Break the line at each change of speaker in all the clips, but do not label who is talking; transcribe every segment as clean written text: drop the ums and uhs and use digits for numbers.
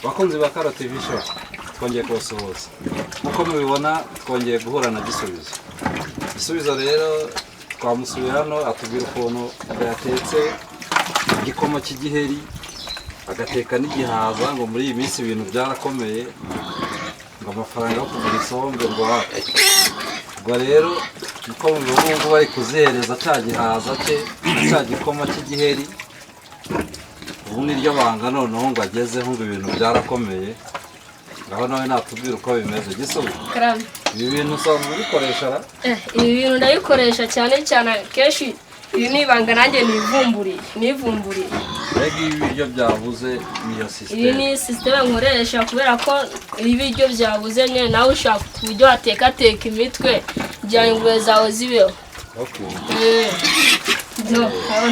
Bakunzi ba Karo TV show twongeye kubasuhuza uko mubibona twongeye guhura na Gisubizo rero twamusuye hano atubwira ukuntu yatetse igikoma cy'igiheri agateka n'igihaza ngo muri iyi minsi ibintu byarakomeye ngo amafaranga yo kugura isombe ngo rero uko mubibona ngo bari kuzihereza cya gihaza cye cya gikoma cy'igiheri ubu niryo banga noneho ngo agezeho ngo ibintu byarakomeye ngaho nawe natubwira uko bimeze Gisubizo ibi bintu usanzwe ubikoresha
ibi bintu ndabikoresha cyane kenshi ibi nibanga nanjye nivumburiye
mbega ibi biryo byabuze niyo system
iyi ni system nkoresha kubera ko ibi biryo byabuze nyine nawe ushaka uburyo wateka imitwe kugira ngo ingurube zawe zibeho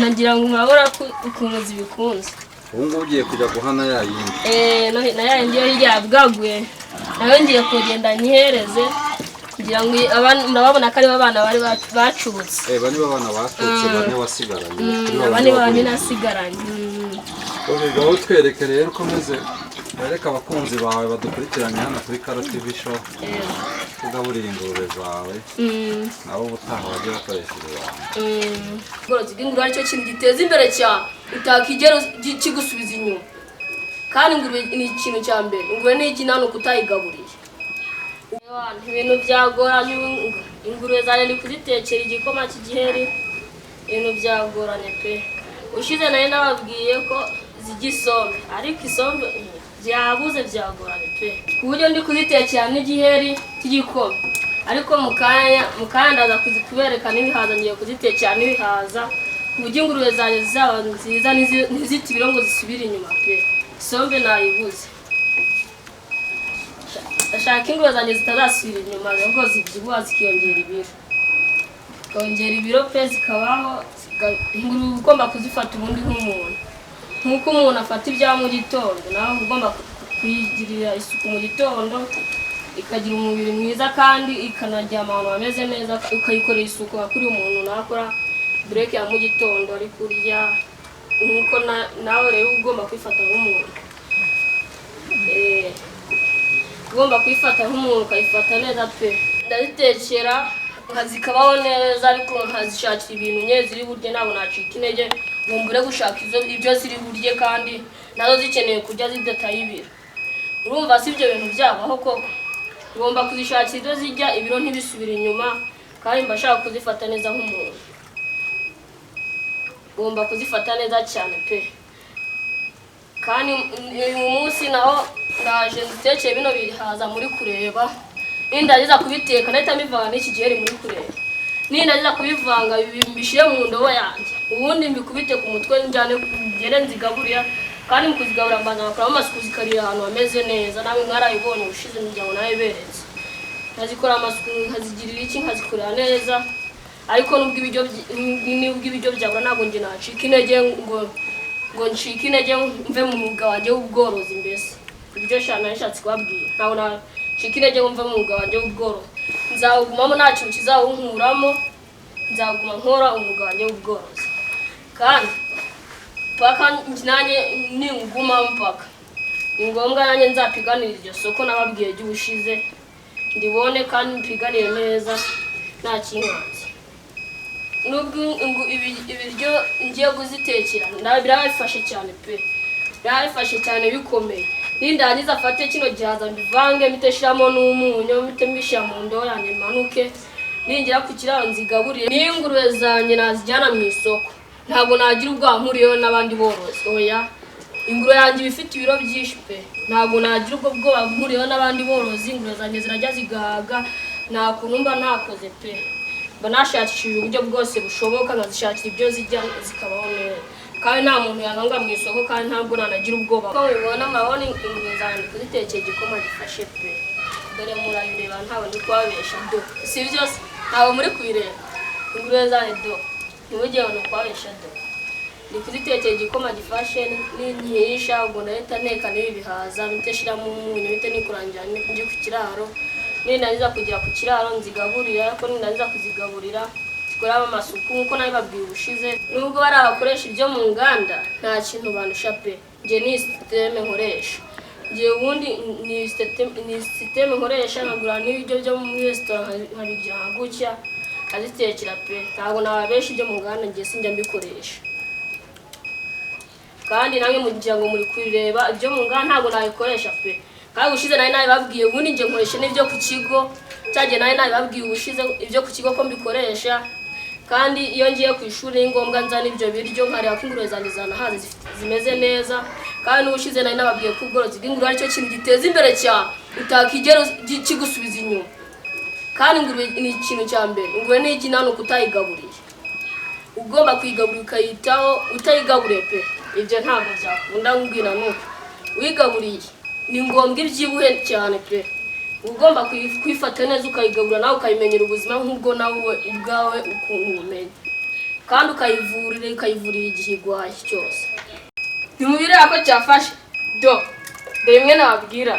nagira ngo nkabura ukuntu zibikunze
ubu ngubu ugiye kujya guhana yayindi
na yayindi yo hirya yabwaguye nayo ngiye kugenda nyihereze kugira ngo ndababona ko aribo abana bari bacutse
bane b'abana bacutse bane wasigaranye
bane bane nasigaranye
ngaho twereke rero ukomeze wereka abakunzi bawe badukurikiranye hano kuri Karo TV show kugaburira ingurube zawe nabo ubutaha bajya bakoresha
ubworozi bw'ingurube aricyo kintu giteza imbere cyane utakigera kigusubiza inyuma kandi ingurube ni ikintu cya mbere ingurube ni ikintu kutayigaburiye ibintu byagoranye ingurube zanjye ndi kuzitekera igikoma cy'igiheri ibintu byagoranye pe ushize nayo nababwiye ko zijya isombe ariko isombe byabuze byagoranye pe ku buryo ndi kuzitekera n'igiheri cy'igikoma ariko mu kanya ndaza kubereka n'ibihaza ngiye kuzitekera n'ibihaza ku buryo ingurube zanjye zizaba nziza ntizite ibiro ngo zisubire inyuma pe isombe nayibuze ndashaka ingurube zanjye zitazasubira inyuma ngo zibyibuha zikiyongera ibiro pe zikabaho ingurube ugomba kuzifata ubundi nk'uko umuntu afata ibya mu gitondo nawe ugomba kuyigirira isuku mu gitondo ikagira umubiri mwiza kandi ikanaryama ahantu hameze neza ukayikorera isuku kuri umuntu nakora bureke ya mu gitondo ari kurya nk'uko nawe rero ugomba kwifata nk'umuntu ugomba kwifata nk'umuntu ukayifata neza pe ndazitekera zikabaho neza ariko nkazishakira ibintu nye ziri burye ntabwo nacika intege ngo mbure gushaka ibyo ziri burye kandi nazo zikeneye kurya zidataye ibiro urumva si ibyo bintu byabaho koko ngomba kuzishakira ibyo zijya ibiro ntibisubire inyuma kandi mba nshaka kuzifata neza nk'umuntu ngomba kuzifata neza cyane pe kandi uyu munsi naho ndaje nzitekeye bino bihaza muri kureba nindagiza kubiteka nahita mbivanga n'iki giheri muri kureba nindagiza kubivanga mbishyire mu ndobo yanjye ubundi mbikubite ku mutwe njyane ngere nzigaburira kandi mu kuzigaburira mbanza ngakuramo amasuku zikarira ahantu hameze neza nawe mwarayibonye ubushize ngira ngo nawe beretse nkazikora amasuku nkazigirira iki nkazikorera neza ariko nubwo ibiryo byabura ntabwo njye nacika intege ngo ncike intege mve mu mwuga wanjye w'ubworozi mbese ibyo nashatse kubabwira ntabwo nacika intege mve mu mwuga wanjye w'ubworozi nzawugumamo nta kintu kizawunkuramo nzaguma nkora umwuga wanjye w'ubworozi kandi paka nanjye ninguma mpaka ni ngombwa nanjye nzapiganira iryo soko nababwiye ry'ubushize ndibone kandi mpiganire neza nta kinkanzi nubwo ibiryo ngiye kuzitekera birabifashe cyane pe birabifashe cyane bikomeye nindangiza afate kino gihaza mbivange mpite shiramo n'umunyu mpite mbishyira mu ndobo yanjye manuke ningira ku kiraro nzigaburire n'ingurube zanjye nazijyana mu isoko ntabwo nagira ubwoba nkuriyeho n'abandi borozi oya ingurube yanjye ibifite ibiro byinshi pe ntabwo nagira ubwo bwoba nkuriyeho n'abandi borozi ingurube zanjye zirajya zigahaga nta kuntu mba nakoze pe mba nashakishije uburyo bwose bushoboka nkazishakira ibyo zijya zikabaho neza kandi nta muntu yanganga mu isoko kandi ntabwo nanagira ubwoba ko mubibona murabona ingurube zanjye kuzitekera igikoma gifashe pe dore murabireba ntabwo ndi kubabesha do si byose ntabwo muri kubireba ingurube zanjye do ntimujye ngo kwabesha do ndi kuzitekera igikoma gifashe n'inyihisha ubwo ndahita nteka n'ibi bihaza mpite shiramo umunyu mpite nikurangira njye ku kiraro nindangiza kugera ku kiraro nzigaburira ariko nindangiza kuzigaburira zikoramo amasuku nk'uko nabibabwiye ubushize nubwo bari abakoresha ibyo mu nganda nta kintu bandusha pe njye ni systeme nkoresha ngiye ubundi ni system nkoresha nkagura n'ibiryo byo muri restaurant nkabirya gutya azitekera pe ntabwo nababeshi ibyo mu nganda ngiye sinjya mbikoresha kandi namwe mugira ngo muri kureba ibyo mu nganda ntabwo nabikoresha pe kandi ushize nayi babwiye ubundi nje nkoresha n'ibyo ku kigo cyaje nayi babwiye ubushize ibyo ku kigo ko mbikoresha kandi iyo ngiye ku ishuri ngombwa nzana ibyo biryo nkareba ko ingurube zanjye zanahaze zimeze neza kandi n'ubushize nayi nababwiye ko ubworozi bw'ingurube aricyo kintu giteza imbere cyane utakigera kigusubiza inyuma kandi ingurube ni ikintu cya mbere ingurube ni ikintu kutayigaburiye ugomba kuyigaburira ukayitaho utayigaburiye pe ibyo ntabwo byakunda ngwira nuko uyigaburiye ni ngombwa ibyibuhe cyane pe ugomba kwifata neza ukayigabura nawe ukayimenyera ubuzima nk'ubwo nawe ubwawe ukuntu umenya kandi ukayivurira igihe igwaye cyose nimubireba ko cyafashe do rimwe nababwira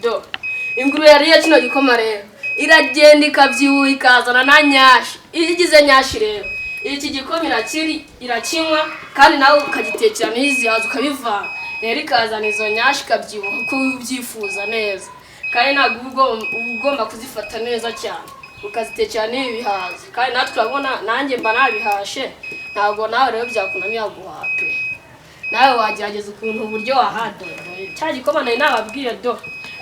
do ingurube yariye kino gikoma rero iragenda ikabyibuha ikazana na nyashi igize nyashi rero iki gikoma irakinywa kandi nawe ukagitekera n'izihaza ukabivanga rero ikazana izo nyashi ikabyibuha uko ubyifuza neza kandi ntabwo ugomba kuzifata neza cyane ukazitekera n'ibi bihaza kandi natwe turabona nanjye mba nabihashe ntabwo nawe rero byakunaniye guhaha pe nawe wagerageza ukuntu uburyo wahadodoye cya gikoma nari nababwiye do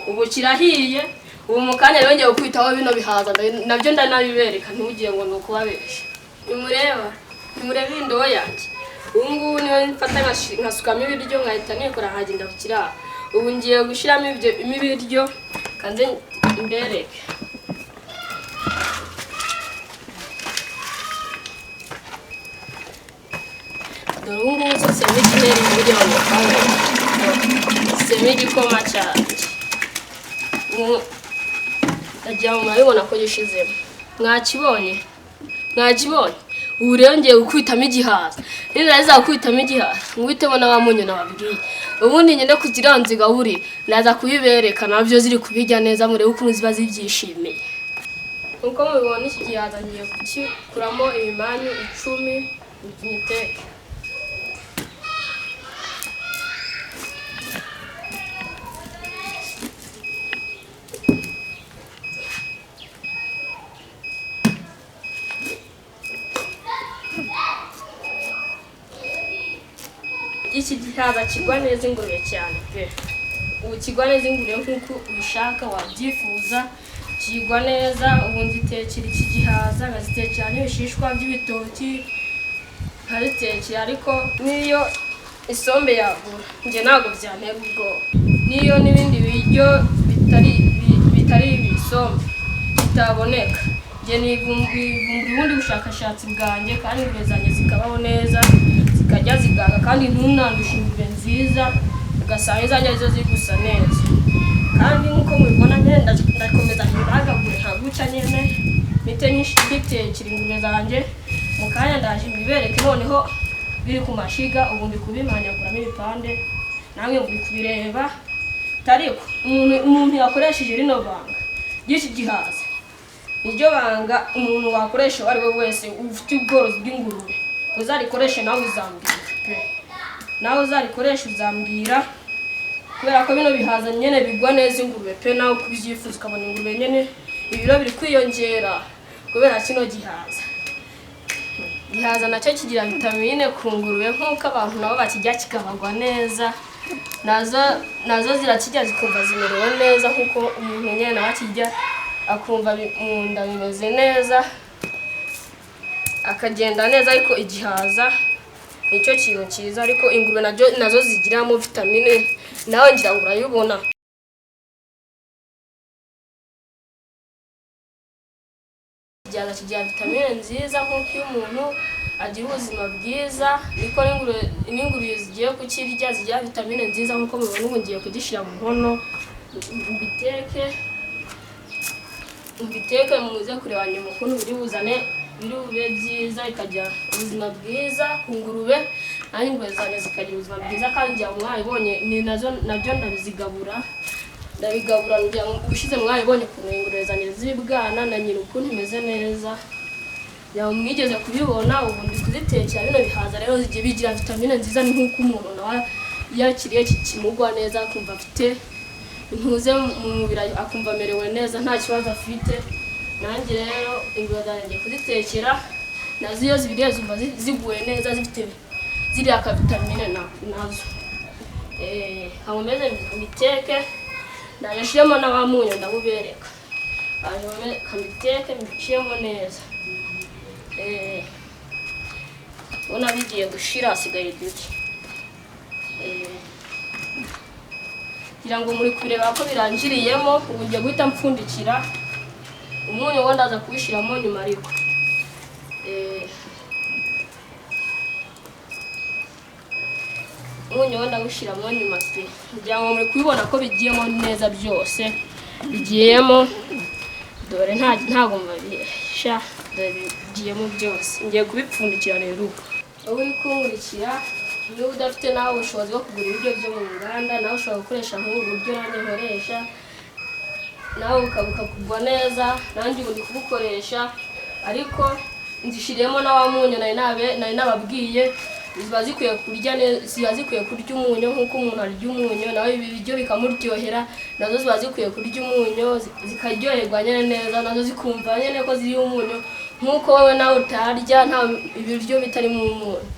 ubu kirahiye ubu mu kanya rero ngiye kwitaho bino bihaza nabyo ndanabibereka ntugire ngo ni ukubabesha nimurebe indobo yanjye ubu ngubu niyo mfata nkasukamo ibiryo nkahita nikora nkagenda ku kiraro ubu ngiye gushyiramo ibiryo kandi mbereke dore ubu ngubu nshyizemo ikineri kugira ngo nshyizemo igikoma cyanjye ndagira ngo murabibona ko gishizemo mwakibonye ubu rero ngiye gukubitamo igihaza nirangiza gukubitamo igihaza ngwitemo na wa munyu nababwiye ubundi ngende kugira nzigaburire naza kubibereka nabyo ziri kubijya neza murebe ukuntu ziba zibyishimiye uko mubibona iki gihaza ngiye kugikuramo ibimanyu 10 nyiteke iki gihaza kigwa neza ingurube cyane pe ubu kigwa neza ingurube nk'uko ubishaka wabyifuza kigwa neza ubu nzitekera iki gihaza nkazitekera n'ibishishwa by'ibitoki nkazitekera ariko niyo isombe yagura njye ntabwo byantera ubwoba niyo n'ibindi biryo bitari ibisombe bitaboneka njye nivumbura ubundi bushakashatsi bwanjye kandi ingurube zanjye zikabaho neza zikajya zigaga kandi ntunandushe ingurube nziza ugasanga izajya arizo ziri gusa neza kandi nk'uko mubibona ndakomeza ntibagagure nkaguca nyine mite ngitekera ingurube zanjye mu kanya ndaje mbibereke noneho biri ku mashiga ubu ndi kubimanyaguramo ibipande namwe muri kubireba tariko umuntu yakoresheje rino banga ry'iki gihaza niryo banga umuntu wakoresha uwo ari we wese ufite ubworozi bw'ingurube uzarikoreshe nawe uzambwira pe nawe uzarikoresha uzambwira kubera ko bino bihaza nyene bigwa neza ingurube pe nawe kubyifuza ukabona ingurube nyene ibiro biri kwiyongera kubera kino gihaza nacyo kigira vitamine ku ngurube nk'uko abantu nabo bakijya kikabagwa neza nazo zirakijya zikumva zimerewe neza nk'uko umuntu nyene nawe akijya akumva mu nda bimeze neza akagenda neza ariko igihaza nicyo kintu cyiza ariko ingurube nazo zigiramo vitamine nawe ngira ngo urayibona igihaza kigira vitamine nziza nk'uko iyo umuntu agira ubuzima bwiza niko n'ingurube zigiye kukirya zigira vitamine nziza nk'uko mubibona ubu ngiye kugishyira mu nkono mbiteke muze kureba nyuma ukuntu biri buzane birube byiza ikagira ubuzima bwiza ku ngurube nanjye ingurube zanjye zikagira ubuzima bwiza kandi ngira mwabibonye ni nabyo ndabigabura ngira ngo ubushize mwabibonye ukuntu ingurube zanjye z'ibwana na nyina ukuntu imeze neza yawe mwigeze kubibona ubu ndi kuzitekera bino bihaza rero bigira vitamine nziza ni nk'uko umuntu nawe yakiriye kimugwa neza akumva afite ntuze mu mubiri akumva amerewe neza nta kibazo afite. Nanjye rero ingurube zanjye kuzitekera nazo iyo zibiriye zumva ziguye neza zifite ziriya kavitamine nazo. Hameze mbiteke ndashiremo n'abamunyu ndabubereka. Kamiteke mbishiremo neza. Ubona bigiye gushira asigaye duke. Kugira ngo muri kureba ko birangiriyemo ubu ngiye guhita mpfundikira. Umunyu wo ndaza kubishiramo nyuma ariko. Umunyu wo ndawushiramo nyuma se. Kugira ngo muri kubibona ko bigiyemo neza byose. Bigiyemo dore ntago mbabisha dore bigiyemo byose. Ngiye kubipfundikira rero. Ubu uri kunkurikira niba udafite nawe ubushobozi bwo kugura ibiryo byo mu nganda nawe ushobora gukoresha nk'ubu buryo nanjye nkoresha nawe ukabukagurwa neza. Nanjye ubu ndi kubukoresha ariko nzishiriyemo n'abamunyu nari nababwiye ziba zikwiye kurya umunyu nk'uko umuntu arya umunyu nawe ibiryo bikamuryohera. Nazo ziba zikwiye kurya umunyu zikaryoherwa nyine neza nazo zikumva nyine ko ziri umunyu nk'uko wowe nawe utarya nta ibiryo bitarimo umunyu.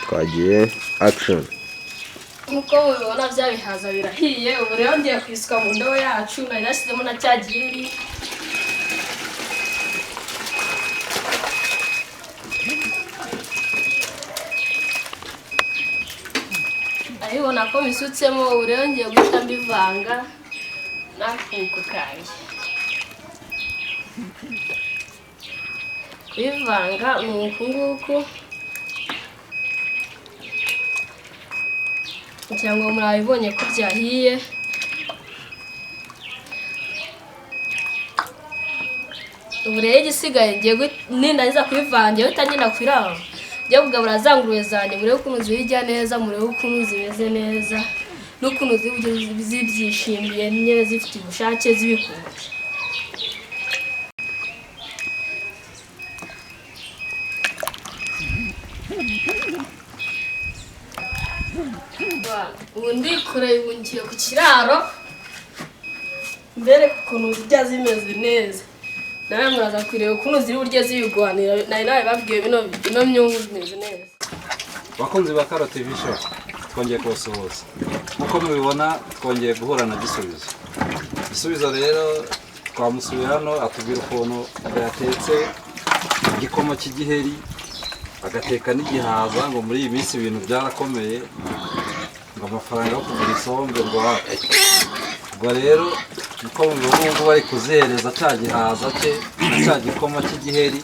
Twagiye action.
Nk'uko mubibona bya bihaza birahiye. Ubu rero ngiye kwisuka mu ndobo yacu nari nashyizemo na cya giheri. Aribona ko bisutsemo. Ubu rero ngiye guhita mbivanga n'akuko kanjye. Kubivanga ni uku nguku kugira ngo murabibonye ko byahiye. Ubu rero igisigaye nindangiza kubivanga uhita ngenda kwiraba njya kugabura za ngurube zanjye murebe ukuntu zibirya neza, murebe ukuntu zimeze neza n'ukuntu zibyishimiye nyine zifite ubushake zibikunze. Ubu ndikoreye ubu ngiye ku kiraro mbere ukuntu zijya zimeze neza. Nawe muraza kureba ukuntu ziri buryo zibigwanira nari babwiye bino myungu zimeze neza.
Bakunzi ba Karo TV show twongeye kubasuhuza. Nkuko mubibona twongeye guhura na Gisubizo rero twamusuye hano atubwira ukuntu yatetse igikoma cy'igiheri agateka n'igihaza ngo muri iyi minsi ibintu byarakomeye ngo amafaranga yo kugura isombe ngo ubwo rero niko mubibona bari kuzihereza cya gihaza cye cya gikoma cy'igiheri.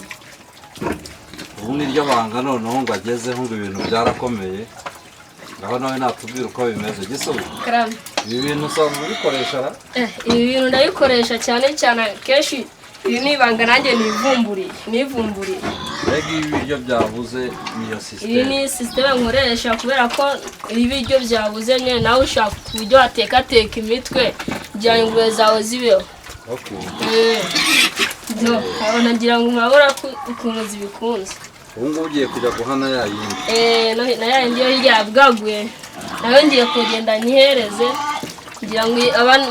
Ubu niryo banga noneho ngo agezeho ngo ibintu byarakomeye. Ngaho nawe natubwira uko bimeze Gisubizo. Ibi bintu usanzwe ubikoresha ra?
Ibi bintu ndabikoresha cyane kenshi. Ibi ni ibanga nanjye nivumburiye.
Mbega ibi biryo byabuze niyo system.
Iyi ni system nkoresha kubera ko ibiryo byabuze nyine nawe ushaka uburyo ateka imitwe kugira ngo ingurube zawe zibeho.
Okay.
Nagira ngo mwabura ukuntu zibikunze.
Ubu ngubu ugiye kujya guhana yayindi.
Na yayindi yo yabwaguye nawe ngiye kugenda nyihereze kugira ngo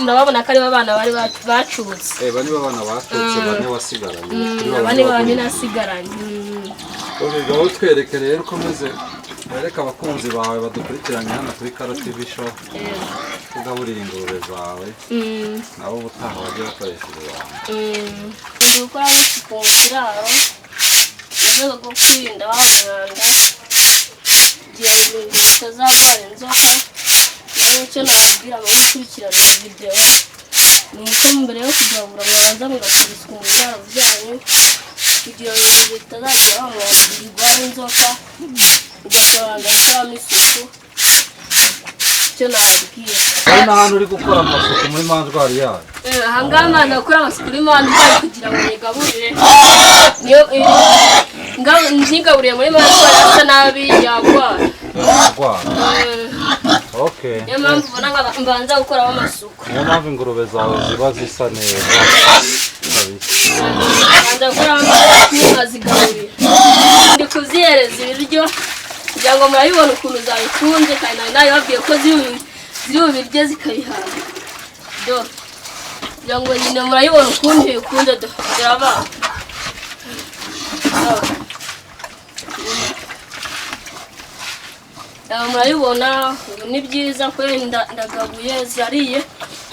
murababona ko ari abana bari bacutse.
Bani babana bacutse bane wasigaranye.
Bane bane nasigaranye.
Ubu twereke rero ukomeze wereka abakunzi bawe badukurikiranye hano kuri Karo TV show. Kugaburira ingurube zawe. Nabo ubutaha bagiye bakoresha ibanga.
Gukora isuku mu kiraro mu rwego rwo kwirinda wa mwanda kugira ngo bitazarwara inzoka. Icyo nababwira ngo gukurikirana video ni uko mbere yo kugabura mwabanza mugashyira isuku mu biraro byanyu kugira ngo bitazagira wa mwanda birwara inzoka ugasoranga cyangwa isuku. Icyo nababwira
hari n'ahantu uri gukora amasuku muri manjwari yayo.
Ahangaha mwana gukora amasuku muri manjwari kugira ngo nigaburire ntigaburiye muri manjwari asa nabi yagwara.
Okay.
Niyo mpamvu ubona mbanza gukoramo amasuku.
Niyo mpamvu ingurube zawe ziba zisa neza.
Mbanza gukoramo amasuku nkazigaburira. Ndi kuzihereza ibiryo kugira ngo murabibona ukuntu zabikunze kandi nawe babwiye ko ziri bubirye zikabihaza do kugira ngo nyine murabibona ukuntu bikunze do birabana murabibona ubu ni byiza kwenda ndagabuye zariye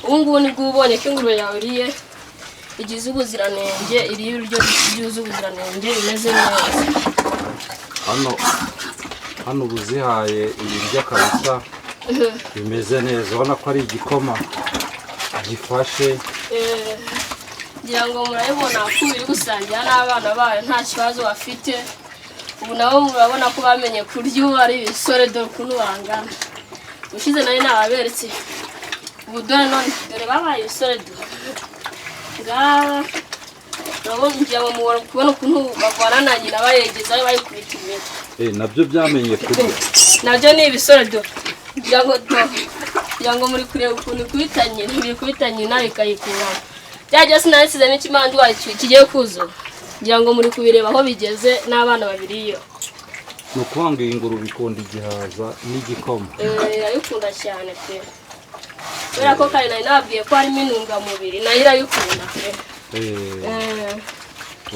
ubu ngubu nibwo ubonye ko ingurube yawe iriye igize ubuziranenge iriye ibiryo byuzuye ubuziranenge bimeze neza
hano ubuzihaye ibiryo kabisa bimeze neza ubona ko ari igikoma gifashe
ngira ngo murabibona ko biri gusangira n'abana bayo nta kibazo bafite ubu nabo murabona ko bamenye kurya ubu ari ibisore dore ukuntu bangana ubushize nari nababeretse ubu dore none dore babaye ibisore dore ngaba urabona ngira ngo mubona kubona ukuntu bavana na nyina bayegeza bayikubita imbere
nabyo byamenye kurya
nabyo ni ibisore dore kugira ngo muri kureba ukuntu ikubita nyina ibikubita nyina bikayikuramo byajya sinayisizemo ikimanza wayo kigiye kuzura ngira ngo muri kubireba aho bigeze n'abana babiri iyo
ni ukuvuga ngo iyi ngurube ikunda igihaza n'igikoma
irayikunda cyane pe kubera ko kare nari nababwiye ko harimo intungamubiri nayo irayikunda pe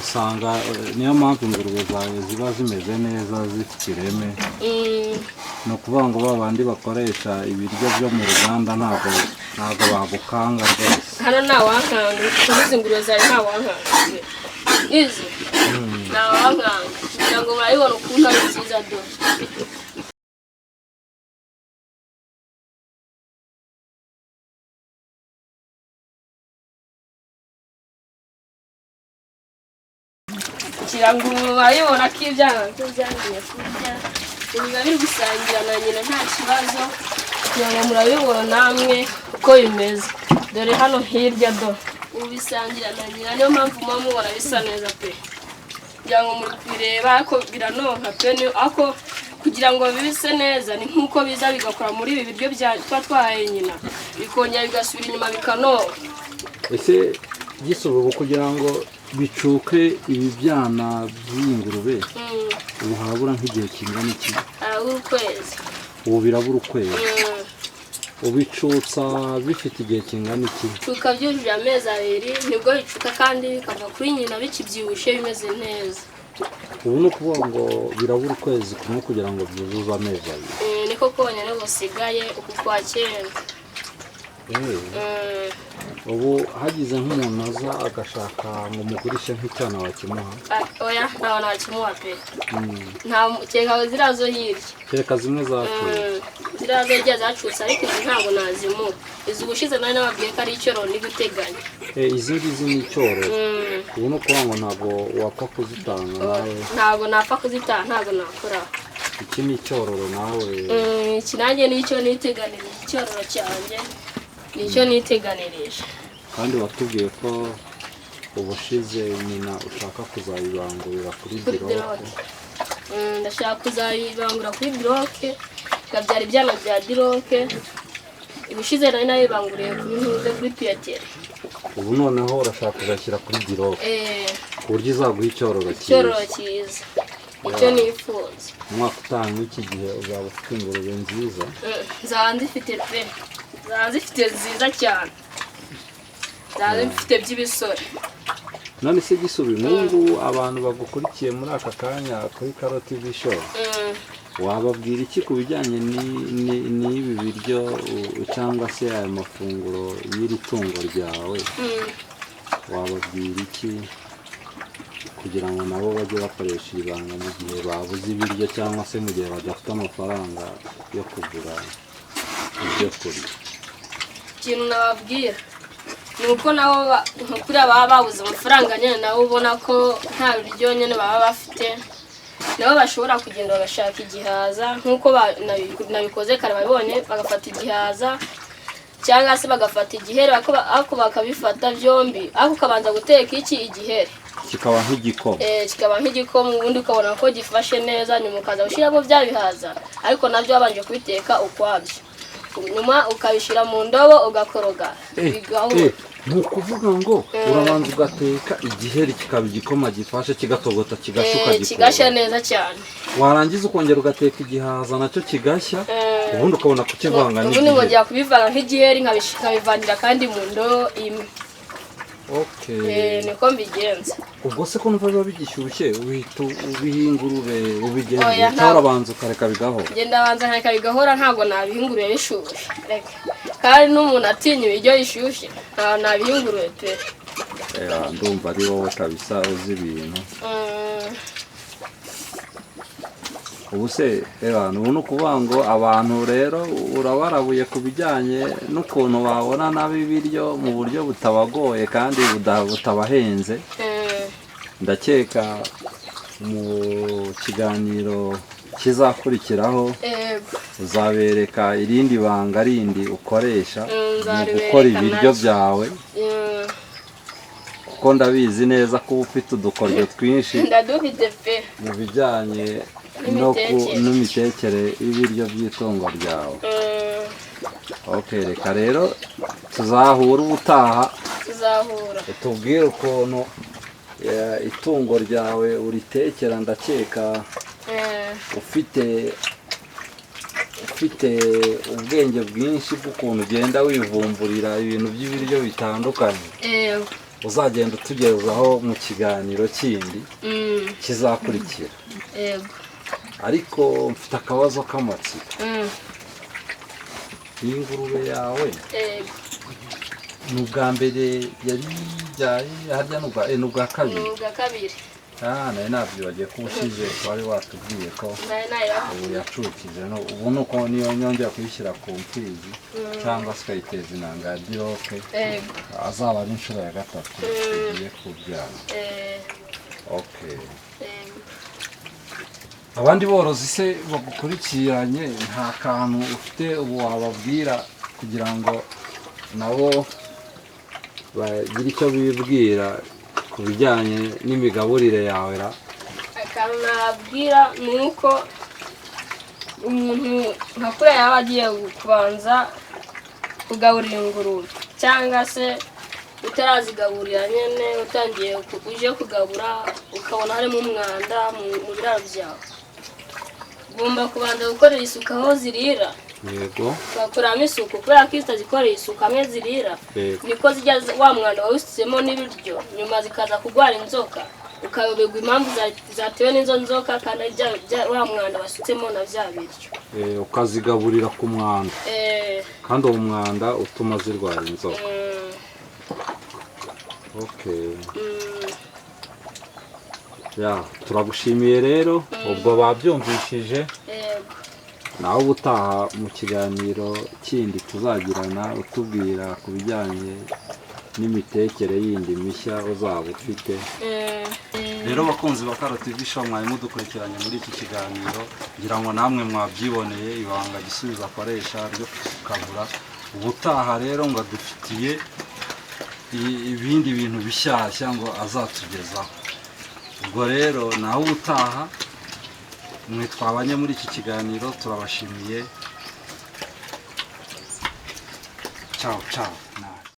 usanga niyo mpamvu ingurube zawe ziba zimeze neza zifite ireme ni ukuvuga ngo ba bandi bakoresha ibiryo byo mu ruganda ntabwo bagukanga rwose
hano ntawankanga izi ngurube zawe ntawankanga izi ntawankanga kugira ngo murabibona ukuntu ari nziza dore kugira ngo murabibona ko ibyana byo byangiye kurya biba biri gusangira na nyina nta kibazo kugira ngo murabibona namwe uko bimeze dore hano hirya do ubu bisangira na nyina niyo mpamvu muba mubona bisa neza pe kugira ngo muri kubireba ariko biranonka pe ako kugira ngo bibise neza ni nk'uko biza bigakora muri ibi biryo tuba twahaye nyina bikongera bigasubira inyuma bikanonka
ese gisububu kugira ngo bicuke ibi byana by'ingurube ubu harabura nk'igihe kingana iki
harabura ukwezi
ubu birabura ukwezi ubicutsa bifite igihe kingana iki
bicuka byujuje amezi 2 nibwo bicuka kandi bikava kuri nyina bikibyibushye bimeze neza
ubu ni ukuvuga ngo birabura ukwezi kumwe kugira ngo byuzuze amezi 2
niko konyine busigaye uku kwa kera
ubu hagize nk'umuntu aza agashaka ngo mugurishe nk'icyana wakimuha
oya ntawe nakimuha pe kereka ziriya zo hirya
kereka zimwe zacutse
ziriya zo hirya zacutse ariko izi ntabwo nazimuha izi ubushize nari nababwiye ko ari icyororo ndi guteganya
izi ngizi ni icyororo ubu ni ukuvuga ngo ntabwo wapfa kuzitanga nawe
ntabwo napfa kuzitanga ntabwo nakoraho
iki ni icyororo nawe
iki nanjye nicyo niteganirije icyororo cyanjye nicyo niteganirije
kandi watubwiye ko ubushize nyina ushaka kuzayibangurira kuri diroke
ndashaka kuzayibangura kuri diroke ikabyara ibyana bya diroke ibushize nari nayibanguriye kuri piyateri
ubu noneho urashaka kuzashyira kuri diroke ku buryo izaguha icyororo
cyiza icyo nifuza
umwaka utaha nk'iki gihe uzaba ufite ingurube nziza
nzaba nzifite pe zaba zifite nziza cyane zaba zifite by'ibisore
none se gisubi n'ubu abantu bagukurikiye muri aka kanya kuri karoti bishop wababwira iki ku bijyanye n'ibi biryo cyangwa se aya mafunguro y'iri tungo ryawe wababwira iki kugira ngo nabo bajye bakoresha ibanga mu gihe babuze ibiryo cyangwa se mu gihe badafite amafaranga yo kugura ibyo kurya
ikintu nababwira ni uko nabo kuriya baba babuze amafaranga nyine nabo ubona ko nta biryo nyine baba bafite nabo bashobora kugenda bagashaka igihaza nk'uko nabikoze kare babibonye bagafata igihaza cyangwa se bagafata igiheri ariko bakabifata byombi ariko ukabanza guteka igiheri
kikaba nk'igikoma
kikaba nk'igikoma ubundi ukabona ko gifashe neza nyuma ukaza gushyiramo bya bihaza ariko nabyo wabanje kubiteka ukwabyo nyuma ukabishyira mu ndobo ugakoroga
ni ukuvuga ngo urabanza ugateka igiheri kikaba igikoma gifashe kigatogota kigashuka
kigashya neza cyane,
warangiza ukongera ugateka igihaza nacyo kigashya, ubundi ukabona kukivanga
n'igiheri. Ubundi ngongera kubivanga nk'igiheri nkabivangira kandi mu ndobo imwe. Niko mbigenza.
Ubwo se ko numva biba bigishyushye uhita ubiha ingurube ubigenza cyangwa urabanza ukareka bigahora?
Ngenda banza nkareka bigahora, ntabwo nabiha ingurube bishyushye, kandi n'umuntu atinya ibiryo bishyushye ntabwo nabiha ingurube pe.
Ndumva ari wowe kabisa uzi ibintu. Ubu se ubu ni ukuvuga ngo abantu rero urabarabuye ku bijyanye n'ukuntu babona nabo ibiryo mu buryo butabagoye kandi butabahenze. Ndakeka mu kiganiro kizakurikiraho uzabereka irindi banga rindi ukoresha mu gukora ibiryo byawe, kuko ndabizi neza ko uba ufite udukoryo twinshi mu bijyanye n'imitekere y'ibiryo by'itungo ryawe. Reka rero tuzahura ubutaha, tubwire ukuntu itungo ryawe uritekera. Ndakeka ufite ubwenge bwinshi bw'ukuntu ugenda wivumburira ibintu by'ibiryo bitandukanye, uzagenda utugezaho mu kiganiro kindi kizakurikira. Ariko mfite akabazo k'amatsiko. Iyi ngurube yawe ni ubwa mbere yari yibyaye harya ni ubwa kabiri?
Ni ubwa kabiri.
Nari nabyibagiye ko ubushize wari watubwiye ko ubu yacukije. Ubu ni uko niyo nyongera kuyishyira ku mfizi cyangwa se ukayiteza intanga ya diroke, azaba ari inshuro ya gatatu tugiye kubyara. Abandi borozi se bagukurikiranye nta kantu ufite ubu wababwira kugira ngo nabo bagire icyo bibwira ku bijyanye n'imigaburire yawe?
Akantu nababwira ni uko umuntu nka kuriya yaba agiye kubanza kugaburira ingurube, cyangwa se utarazigaburira nyine utangiye uje kugabura ukabona harimo umwanda mu biraro byawe, ugomba kubanza gukorera isuku aho zirira. Ugakoramo isuku, kubera ko iyo utazikoreye isuku hamwe zirira niko zijya wa mwanda wawusizemo n'ibiryo, nyuma zikaza kurwara inzoka, ukayoberwa impamvu zatewe n'izo nzoka kandi wa mwanda wasutsemo na bya biryo.
Ukazigaburira ku mwanda kandi uwo mwanda utuma zirwara inzoka. Turagushimiye rero, ubwo babyumvishije. Nawe ubutaha mu kiganiro kindi tuzagirana utubwira ku bijyanye n'imitekere yindi mishya uzaba ufite. Rero bakunzi ba Karo TV Show, mwari mudukurikiranye muri iki kiganiro, ngira ngo namwe mwabyiboneye ibanga Gisubizo akoresha ryo kukabura. Ubutaha rero ngo adufitiye ibindi bintu bishyashya ngo azatugezaho. Ubwo rero nawe ubutaha, mwe twabanye muri iki kiganiro turabashimiye. Ciao ciao.